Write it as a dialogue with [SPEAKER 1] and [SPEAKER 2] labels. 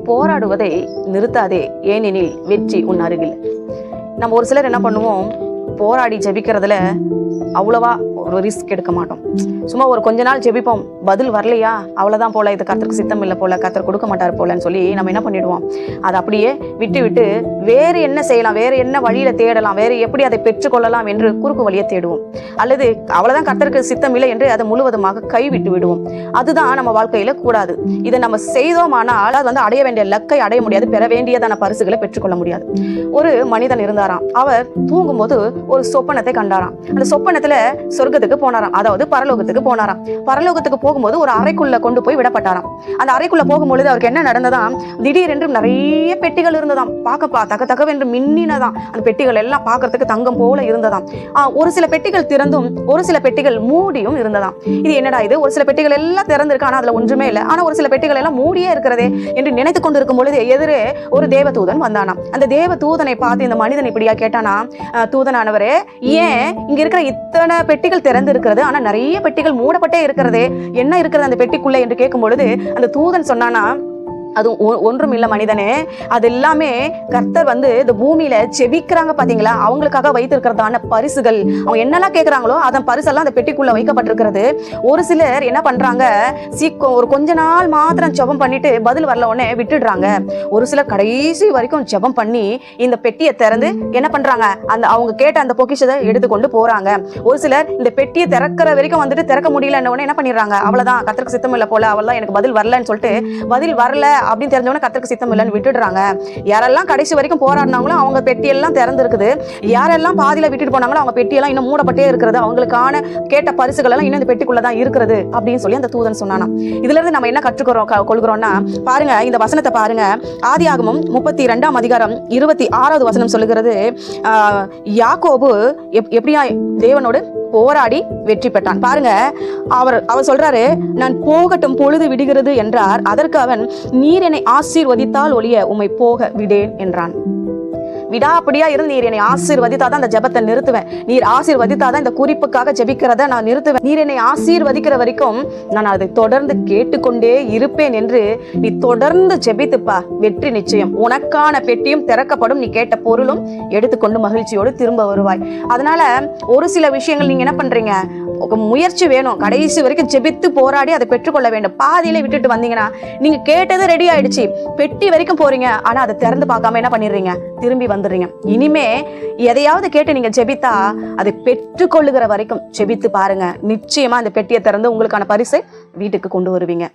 [SPEAKER 1] போராடுவதை நிறுத்தாதே, ஏனெனில் வெற்றி உன் அருகில். நம்ம ஒரு சிலர் என்ன பண்ணுவோம், போராடி ஜெபிக்கிறதுல அவ்வளவா ஒரு ரிஸ்க் எடுக்க மாட்டோம். சும்மா ஒரு கொஞ்ச நாள் ஜெபிப்போம், பதில் வரலையா அவ்வளவுதான் போல, இது கர்த்தருக்கு சித்தம் இல்லை போல, கர்த்தர் கொடுக்க மாட்டார் போலன்னு சொல்லி நம்ம என்ன பண்ணிடுவோம், அதை அப்படியே விட்டு வேறு என்ன செய்யலாம், வேறு என்ன வழியில தேடலாம், வேறு எப்படி அதை பெற்றுக்கொள்ளலாம் என்று குறுக்கு வழியை தேடுவோம். அல்லது அவ்வளவுதான் கர்த்தருக்கு சித்தம் இல்லை என்று அதை முழுவதுமாக கைவிட்டு விடுவோம். அதுதான் நம்ம வாழ்க்கையில கூடாது. இதை நம்ம செய்தோமானால் அது அடைய வேண்டிய லக்கை அடைய முடியாது, பெற வேண்டியதான பரிசுகளை பெற்றுக்கொள்ள முடியாது. ஒரு மனிதன் இருந்தாராம். அவர் தூங்கும்போது ஒரு சொப்பனத்தை கண்டாராம். அந்த சொப்பனத்துல சொர்க்கத்துக்கு போனாராம், அதாவது பரலோகத்துக்கு போனாராம். பரலோகத்துக்கு போகும்போது ஒரு அறைக்குள்ள கொண்டு போய் விடப்பட்டாராம். அந்த அறைக்குள்ள போகும்பொழுது அவருக்கு என்ன நடந்ததாம், திடீரென்று நிறைய பெட்டிகள் இருந்ததாம். பார்க்க தகவென்று மின்னினதாம். அந்த பெட்டிகள் எல்லாம் பார்க்கறதுக்கு தங்கம் போல இருந்ததாம். ஒரு சில பெட்டிகள் திறந்தும் ஒரு சில பெட்டிகள் மூடியும் இருந்ததாம். இது என்னடா இது, ஒரு சில பெட்டிகள் எல்லாம் திறந்திருக்கு, ஆனா அதுல ஒன்றுமே இல்லை, ஆனா ஒரு சில பெட்டிகள் எல்லாம் மூடியே இருக்கிறதே என்று நினைத்து கொண்டு இருக்கும் பொழுது எதிரே ஒரு தேவதூதன் வந்தானாம். அந்த தேவதூதனை பார்த்து இந்த மனிதன் இப்படியா கேட்டானா, தூதனானவரே, ஏன் இங்க இருக்கிற இத்தனை பெட்டிகள் திறந்து இருக்கிறது, ஆனா நிறைய பெட்டிகள் மூடப்பட்டே இருக்கிறதே, என்ன இருக்கிறது அந்த பெட்டிக்குள்ள என்று கேட்கும் பொழுது அந்த தூதன் சொன்னானா, அது ஒன்றும் இல்லை மனிதனே, அது எல்லாமே கர்த்தர் இந்த பூமியில செபிக்கிறாங்க பாத்தீங்களா, அவங்களுக்காக வைத்திருக்கிறதான பரிசுகள். அவங்க என்னெல்லாம் கேட்கிறாங்களோ அதன் பரிசெல்லாம் அந்த பெட்டிக்குள்ள வைக்கப்பட்டிருக்கிறது. ஒரு சிலர் என்ன பண்றாங்க, ஒரு கொஞ்ச நாள் மாத்திரம் ஜெபம் பண்ணிட்டு பதில் வரல உடனே விட்டுடுறாங்க. ஒரு சிலர் கடைசி வரைக்கும் ஜெபம் பண்ணி இந்த பெட்டியை திறந்து என்ன பண்றாங்க, அவங்க கேட்ட அந்த பொக்கிஷத்தை எடுத்துக்கொண்டு போறாங்க. ஒரு சிலர் இந்த பெட்டியை திறக்கிற வரைக்கும் திறக்க முடியலன்னு உடனே என்ன பண்ணிடுறாங்க, அவ்வளவுதான் கர்த்தருக்கு சித்தம் இல்லை போல, அவ்வளவுதான் எனக்கு பதில் வரலன்னு சொல்லிட்டு, பதில் வரல அப்படின்னு தெரிஞ்சவன கர்த்தருக்கு சித்தம் இல்லைன்னு விட்டுடுறாங்க. யாரெல்லாம் கடைசி வரைக்கும் போராடினாங்களோ அவங்க பெட்டியெல்லாம் திறந்து இருக்குது, யாரெல்லாம் பாதியில விட்டுட்டு போனாங்களோ அவங்க பெட்டியெல்லாம் இன்னும் மூடப்பட்டே இருக்கிறது, அவங்களுக்கான கேட்ட பரிசுகள் எல்லாம் இன்னும் இந்த பெட்டிக்குள்ளதான் இருக்கிறது அப்படின்னு சொல்லி அந்த தூதன் சொன்னானா. இதுல இருந்து நம்ம என்ன கொள்கிறோம்னா, பாருங்க இந்த வசனத்தை பாருங்க. ஆதியாகமம் 32ஆம் அதிகாரம் 26வது வசனம் சொல்லுகிறது, யாக்கோபு எப்படியா தேவனோடு போராடி வெற்றி பெற்றான். பாருங்க, அவர் சொல்றாரு, நான் போகட்டும் பொழுது விடுகிறது என்றார். அதற்கு அவன், நீர் என்னை ஆசீர்வதித்தால் ஒழிய உம்மை போக விடேன் என்றான். விடாப்படியா இருந்து நீர் என்னை ஆசீர்வதித்தாதான் அந்த ஜெபத்தை நிறுத்துவேன், நீர் ஆசீர்வதித்தாதான் இந்த குறிப்புக்காக ஜெபிக்கிறத நான் நிறுத்துவேன், நீர் என்னை ஆசீர்வதிக்கிற வரைக்கும் நான் அதை தொடர்ந்து கேட்டுக்கொண்டே இருப்பேன் என்று நீ தொடர்ந்து ஜெபித்துப்பா, வெற்றி நிச்சயம். உனக்கான பெட்டியும் திறக்கப்படும், நீ கேட்ட பொருளும் எடுத்துக்கொண்டு மகிழ்ச்சியோடு திரும்ப வருவாய். அதனால ஒரு சில விஷயங்கள் நீங்க என்ன பண்றீங்க, முயற்சி வேணும், கடைசி வரைக்கும் ஜெபித்து போராடி அதை பெற்றுக்கொள்ள வேண்டும். பாதியில விட்டுட்டு வந்தீங்கன்னா நீங்க கேட்டது ரெடி ஆயிடுச்சு, பெட்டி வரைக்கும் போறீங்க, ஆனா அதை திறந்து பார்க்காம என்ன பண்ணிடுறீங்க, திரும்பி வந்துடுறீங்க. இனிமே எதையாவது கேட்டு நீங்க ஜெபித்தா அதை பெற்றுக்கொள்ளுகிற வரைக்கும் ஜெபித்து பாருங்க, நிச்சயமா அந்த பெட்டியை திறந்து உங்களுக்கான பரிசை வீட்டுக்கு கொண்டு வருவீங்க.